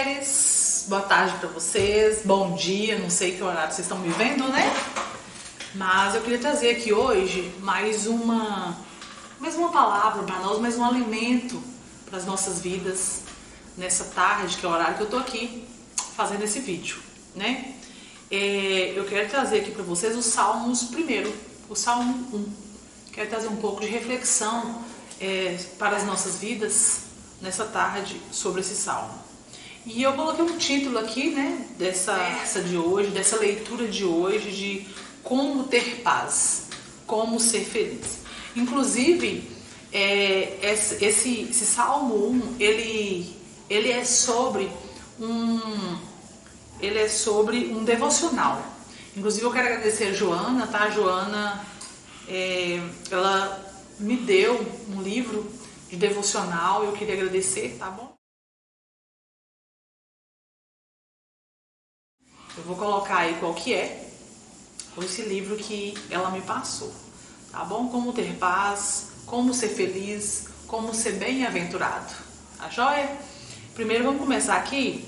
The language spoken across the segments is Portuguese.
mulheres, boa tarde para vocês, bom dia, não sei que horário vocês estão me vendo, né? Mas eu queria trazer aqui hoje mais uma palavra para nós, mais um alimento para as nossas vidas nessa tarde, que é o horário que eu tô aqui fazendo esse vídeo, né? Eu quero trazer aqui para vocês os Salmos primeiro, o Salmo 1. Quero trazer um pouco de reflexão para as nossas vidas nessa tarde sobre esse salmo. E eu coloquei um título aqui, né, dessa de hoje, dessa leitura de hoje, de como ter paz, como ser feliz. Inclusive, esse Salmo 1, ele é sobre um devocional. Inclusive, eu quero agradecer a Joana, tá? A Joana, ela me deu um livro de devocional, eu queria agradecer, tá bom? Eu vou colocar aí qual que é esse livro que ela me passou, tá bom? Como ter paz, como ser feliz, como ser bem-aventurado, tá joia? Primeiro vamos começar aqui,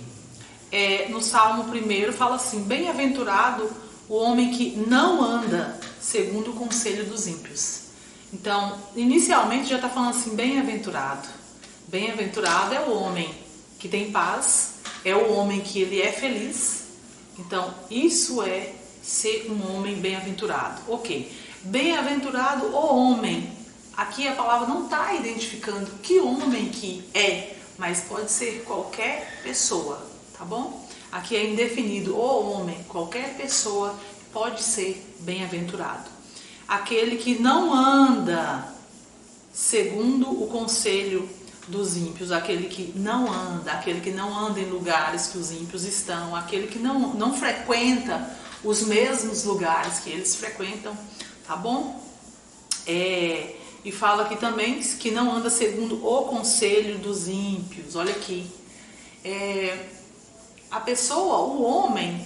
no Salmo 1 fala assim: bem-aventurado o homem que não anda segundo o conselho dos ímpios. Então, inicialmente já está falando assim, bem-aventurado. Bem-aventurado é o homem que tem paz, é o homem que ele é feliz. Então, isso é ser um homem bem-aventurado. Ok. Bem-aventurado o homem. Aqui a palavra não está identificando que homem que é, mas pode ser qualquer pessoa, tá bom? Aqui é indefinido o homem, qualquer pessoa pode ser bem-aventurado. Aquele que não anda segundo o conselho dos ímpios, aquele que não anda em lugares que os ímpios estão, aquele que não frequenta os mesmos lugares que eles frequentam, tá bom? E fala aqui também que não anda segundo o conselho dos ímpios. Olha aqui, a pessoa, o homem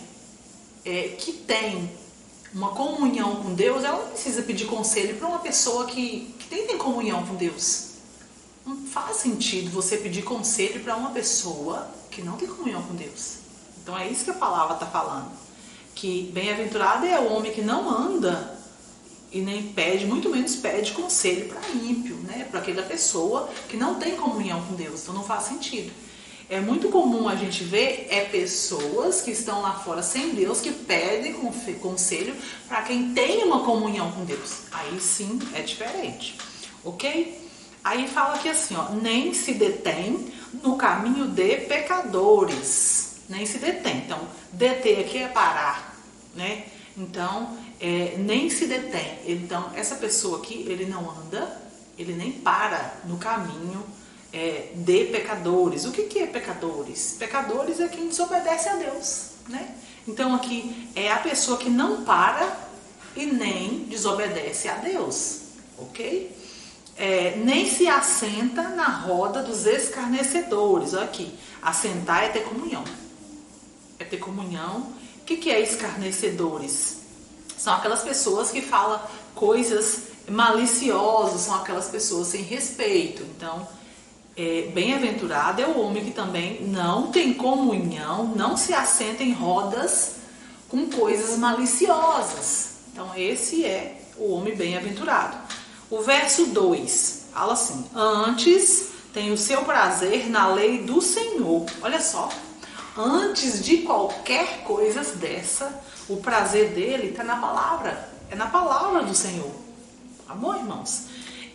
que tem uma comunhão com Deus, ela não precisa pedir conselho para uma pessoa que tem comunhão com Deus. Não faz sentido você pedir conselho para uma pessoa que não tem comunhão com Deus. Então é isso que a palavra está falando. Que bem-aventurado é o homem que não anda e nem pede, muito menos pede conselho para ímpio, né? Para aquela pessoa que não tem comunhão com Deus. Então não faz sentido. É muito comum a gente ver pessoas que estão lá fora sem Deus, que pedem conselho para quem tem uma comunhão com Deus. Aí sim é diferente, ok? Aí fala aqui assim, ó, nem se detém no caminho de pecadores. Nem se detém. Então, deter aqui é parar, né? Então, nem se detém. Então, essa pessoa aqui, ele não anda, ele nem para no caminho de pecadores. O que é pecadores? Pecadores é quem desobedece a Deus, né? Então, aqui é a pessoa que não para e nem desobedece a Deus, ok? Nem se assenta na roda dos escarnecedores. Olha aqui, assentar é ter comunhão. É ter comunhão. O que é escarnecedores? São aquelas pessoas que falam coisas maliciosas, são aquelas pessoas sem respeito. Então, bem-aventurado é o homem que também não tem comunhão, não se assenta em rodas com coisas maliciosas. Então, esse é o homem bem-aventurado. O verso 2 fala assim: antes tem o seu prazer na lei do Senhor. Olha só, antes de qualquer coisa dessa, o prazer dele está na palavra, é na palavra do Senhor. Amor, irmãos?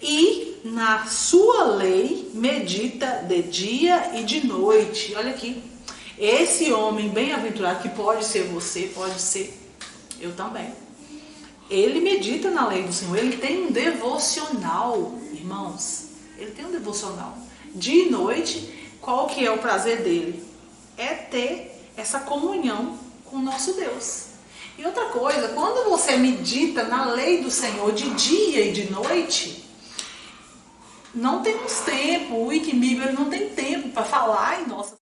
E na sua lei medita de dia e de noite. Olha aqui, esse homem bem-aventurado, que pode ser você, pode ser eu também. Ele medita na lei do Senhor, ele tem um devocional, irmãos. Ele tem um devocional. Dia e noite, qual que é o prazer dele? É ter essa comunhão com o nosso Deus. E outra coisa, quando você medita na lei do Senhor de dia e de noite, não temos tempo, o Wikibíblia não tem tempo para falar em nossa...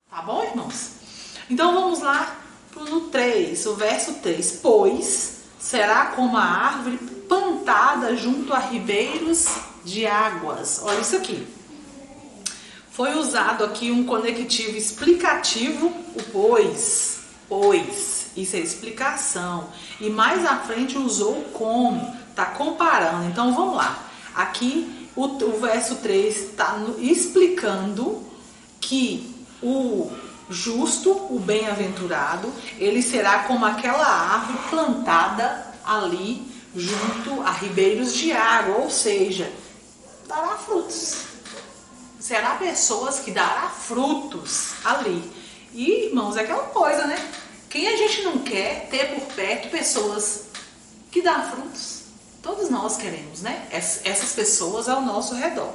Tá bom, irmãos? Então vamos lá no 3, o verso 3. Pois será como a árvore plantada junto a ribeiros de águas. Olha isso aqui. Foi usado aqui um conectivo explicativo, o pois, isso é explicação. E mais à frente usou o como, tá comparando. Então vamos lá. Aqui o verso 3 está explicando que o justo, o bem-aventurado, ele será como aquela árvore plantada ali junto a ribeiros de água, ou seja, dará frutos. Será pessoas que dará frutos ali. E, irmãos, é aquela coisa, né? Quem a gente não quer ter por perto pessoas que dão frutos? Todos nós queremos, né? Essas pessoas ao nosso redor.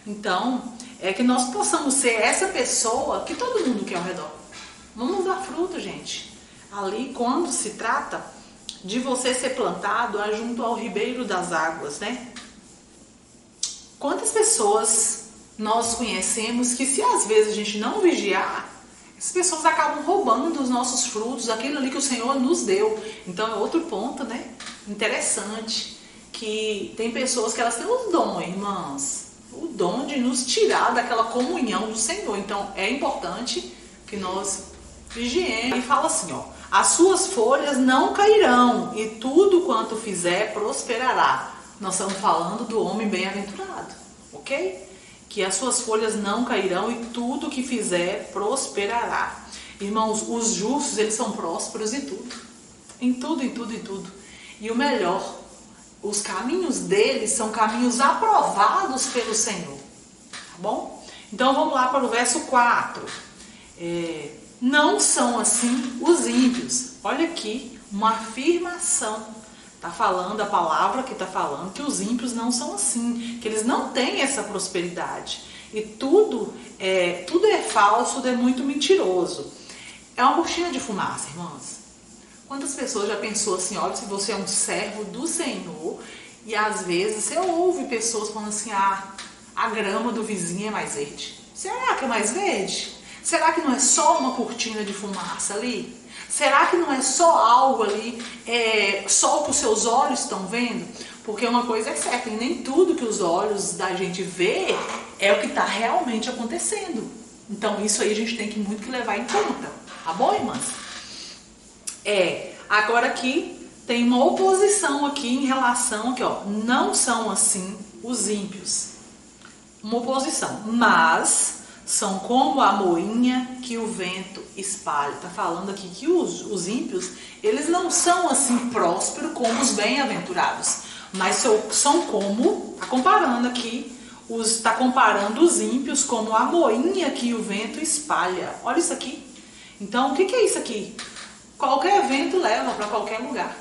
Então, é que nós possamos ser essa pessoa que todo mundo quer ao redor. Vamos dar fruto, gente. Ali, quando se trata de você ser plantado junto ao ribeiro das águas, né? Quantas pessoas nós conhecemos que, se às vezes a gente não vigiar, as pessoas acabam roubando dos nossos frutos, aquilo ali que o Senhor nos deu. Então é outro ponto, né? Interessante, que tem pessoas que elas têm o dom, irmãs, o dom de nos tirar daquela comunhão do Senhor. Então é importante que nós vigiemos. E fala assim, ó: as suas folhas não cairão e tudo quanto fizer prosperará. Nós estamos falando do homem bem-aventurado, ok? Que as suas folhas não cairão e tudo que fizer prosperará. Irmãos, os justos, eles são prósperos em tudo. Em tudo, em tudo, em tudo. E o melhor, os caminhos deles são caminhos aprovados pelo Senhor. Tá bom? Então vamos lá para o verso 4. Não são assim os ímpios. Olha aqui, uma afirmação. Tá falando, a palavra que está falando que os ímpios não são assim, que eles não têm essa prosperidade. E tudo é falso, tudo é muito mentiroso. É uma cortina de fumaça, irmãs. Quantas pessoas já pensou assim, olha, se você é um servo do Senhor, e às vezes você ouve pessoas falando assim, a grama do vizinho é mais verde. Será que é mais verde? Será que não é só uma cortina de fumaça ali? Será que não é só algo ali, só o que os seus olhos estão vendo? Porque uma coisa é certa, e nem tudo que os olhos da gente vê é o que está realmente acontecendo. Então isso aí a gente tem que muito que levar em conta, tá bom, irmãs? Agora aqui tem uma oposição aqui em relação, aqui ó, não são assim os ímpios. Uma oposição, mas são como a moinha que o vento espalha. Está falando aqui que os ímpios, eles não são assim prósperos como os bem-aventurados, mas são como, está comparando aqui, está comparando os ímpios como a moinha que o vento espalha. Olha isso aqui. Então, o que é isso aqui? Qualquer vento leva para qualquer lugar.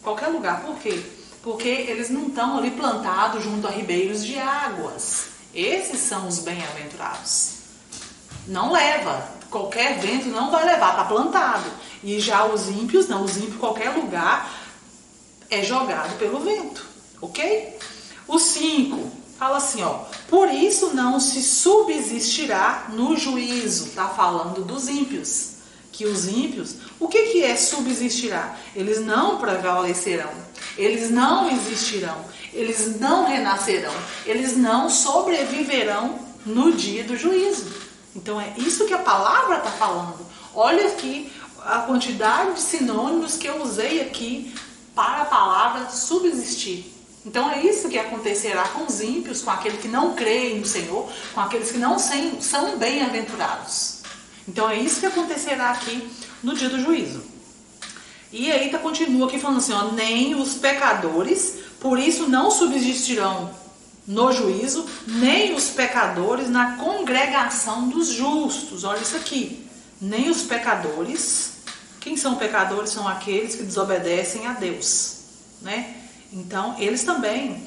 Qualquer lugar. Por quê? Porque eles não estão ali plantados junto a ribeiros de águas. Esses são os bem-aventurados. Não leva, qualquer vento não vai levar, está plantado. E já os ímpios, não, os ímpios, qualquer lugar é jogado pelo vento, ok? O 5, fala assim, ó: por isso não se subsistirá no juízo. Está falando dos ímpios. Que os ímpios, o que é subsistirá? Eles não prevalecerão, eles não existirão, eles não renascerão, eles não sobreviverão no dia do juízo. Então é isso que a palavra está falando. Olha aqui a quantidade de sinônimos que eu usei aqui para a palavra subsistir. Então é isso que acontecerá com os ímpios, com aqueles que não creem no Senhor, com aqueles que não são bem-aventurados. Então é isso que acontecerá aqui no dia do juízo. E aí continua aqui falando assim, ó: nem os pecadores, por isso não subsistirão no juízo, nem os pecadores na congregação dos justos. Olha isso aqui. Nem os pecadores. Quem são pecadores? São aqueles que desobedecem a Deus, né? Então, eles também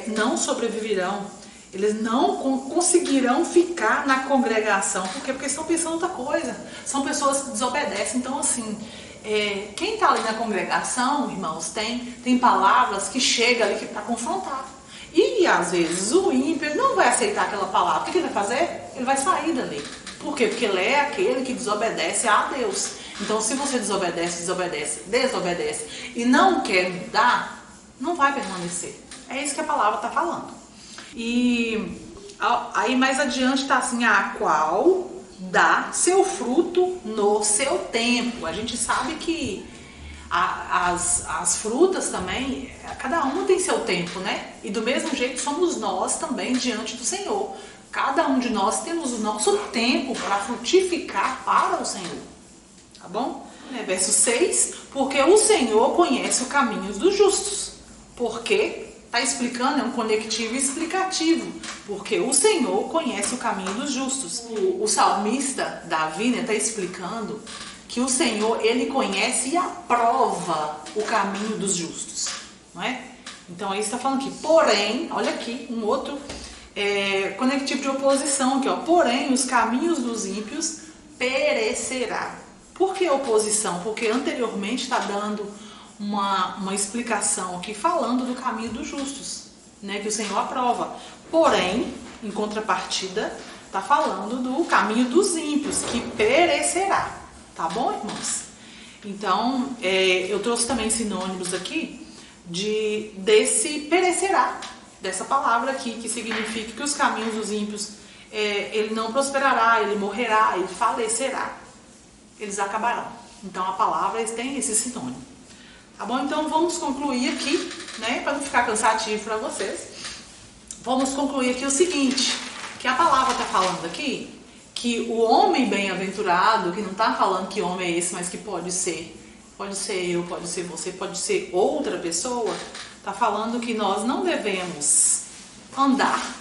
não sobreviverão. Eles não conseguirão ficar na congregação. Por quê? Porque estão pensando outra coisa. São pessoas que desobedecem. Então, assim, quem está ali na congregação, irmãos, tem palavras que chegam ali para confrontar. E às vezes o ímpio não vai aceitar aquela palavra. O que ele vai fazer? Ele vai sair dali. Por quê? Porque ele é aquele que desobedece a Deus. Então, se você desobedece e não quer mudar, não vai permanecer. É isso que a palavra está falando. E Aí mais adiante está assim, a qual dá seu fruto no seu tempo. A gente sabe que as frutas também, cada uma tem seu tempo, né? E do mesmo jeito somos nós também diante do Senhor. Cada um de nós temos o nosso tempo para frutificar para o Senhor. Tá bom? Verso 6, porque o Senhor conhece o caminho dos justos. Porque está explicando, é um conectivo explicativo, porque o Senhor conhece o caminho dos justos. O salmista Davi está explicando que o Senhor, ele conhece e aprova o caminho dos justos, não é? Então aí está falando aqui, porém, olha aqui, um outro conectivo de oposição aqui, ó, porém os caminhos dos ímpios perecerá. Por que oposição? Porque anteriormente está dando uma explicação aqui falando do caminho dos justos, né, que o Senhor aprova. Porém, em contrapartida, está falando do caminho dos ímpios, que perecerá. Tá bom, irmãos? Então, eu trouxe também sinônimos aqui desse perecerá, dessa palavra aqui, que significa que os caminhos dos ímpios, ele não prosperará, ele morrerá, ele falecerá. Eles acabarão. Então, a palavra tem esse sinônimo. Tá bom? Então vamos concluir aqui, né, para não ficar cansativo para vocês. Vamos concluir aqui o seguinte, que a palavra está falando aqui, que o homem bem-aventurado, que não está falando que homem é esse, mas que pode ser eu, pode ser você, pode ser outra pessoa, está falando que nós não devemos andar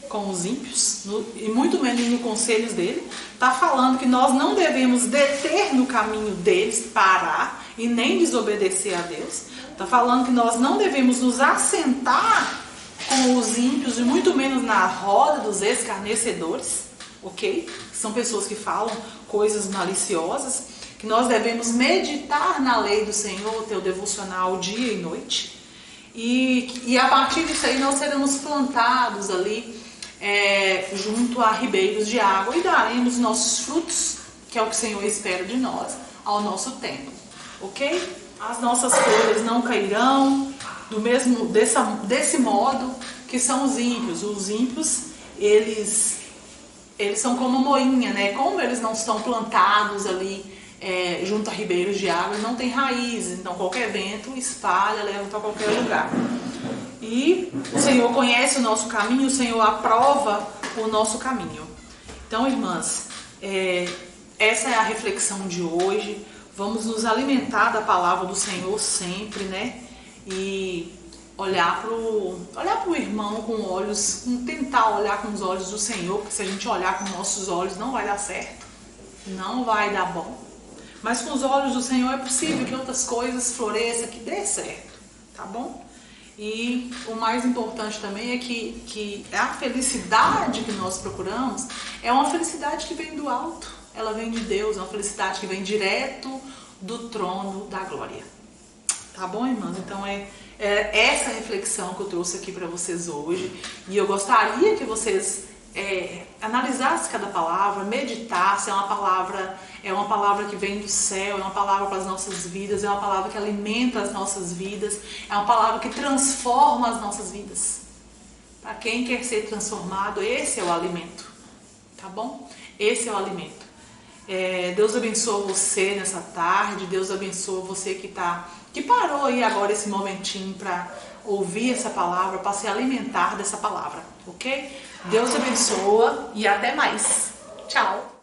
com os ímpios, e muito menos nos conselhos dele. Está falando que nós não devemos deter no caminho deles, parar, e nem desobedecer a Deus. Está falando que nós não devemos nos assentar com os ímpios e muito menos na roda dos escarnecedores, ok? São pessoas que falam coisas maliciosas, que nós devemos meditar na lei do Senhor, teu devocional dia e noite, e a partir disso aí nós seremos plantados ali junto a ribeiros de água e daremos nossos frutos, que é o que o Senhor espera de nós, ao nosso tempo. Ok? As nossas folhas não cairão desse modo que são os ímpios. Os ímpios, eles são como moinha, né? Como eles não estão plantados ali junto a ribeiros de água, não tem raízes, então qualquer vento espalha, leva para qualquer lugar. E o Senhor conhece o nosso caminho, o Senhor aprova o nosso caminho. Então, irmãs, essa é a reflexão de hoje. Vamos nos alimentar da palavra do Senhor sempre, né? E olhar pro irmão com olhos, tentar olhar com os olhos do Senhor, porque se a gente olhar com nossos olhos não vai dar certo, não vai dar bom. Mas com os olhos do Senhor é possível que outras coisas floresçam, que dê certo, tá bom? E o mais importante também é que a felicidade que nós procuramos é uma felicidade que vem do alto. Ela vem de Deus, é uma felicidade que vem direto do trono da glória. Tá bom, irmãos? Então é essa reflexão que eu trouxe aqui para vocês hoje. E eu gostaria que vocês analisassem cada palavra, meditassem. É uma palavra que vem do céu, é uma palavra para as nossas vidas, é uma palavra que alimenta as nossas vidas, é uma palavra que transforma as nossas vidas. Para quem quer ser transformado, esse é o alimento. Tá bom? Esse é o alimento. Deus abençoe você nessa tarde, Deus abençoe você que parou aí agora esse momentinho para ouvir essa palavra, para se alimentar dessa palavra, ok? Deus abençoe e até mais. Tchau!